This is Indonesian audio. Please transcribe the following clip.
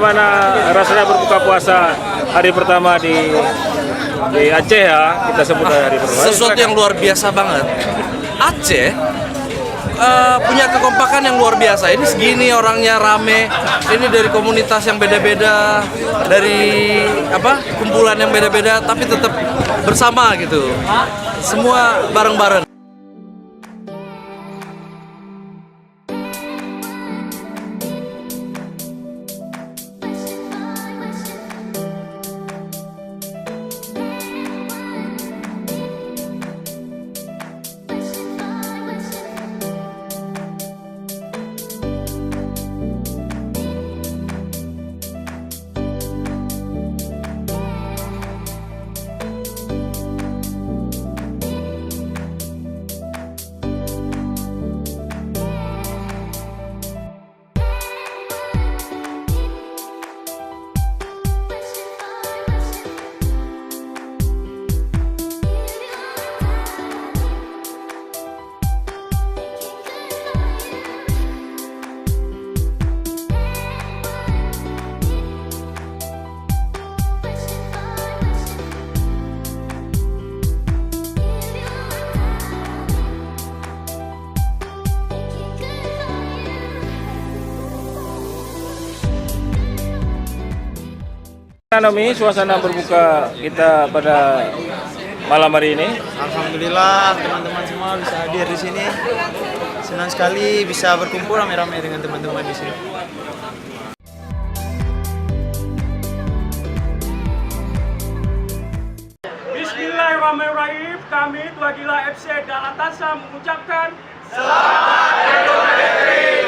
Gimana rasanya berbuka puasa hari pertama di Aceh ya, kita sebut hari pertama. Sesuatu yang luar biasa banget. Aceh punya kekompakan yang luar biasa. Ini segini orangnya rame. Ini dari komunitas yang beda-beda, dari kumpulan yang beda-beda, tapi tetap bersama gitu. Semua bareng-bareng. Nomi, suasana berbuka kita pada malam hari ini. Alhamdulillah teman-teman semua bisa hadir di sini. Senang sekali bisa berkumpul rame-rame dengan teman-teman di sini. Bismillahirrahmanirrahim. Kami Tuagila FC Dalam Tansa mengucapkan Selamat Idul Fitri.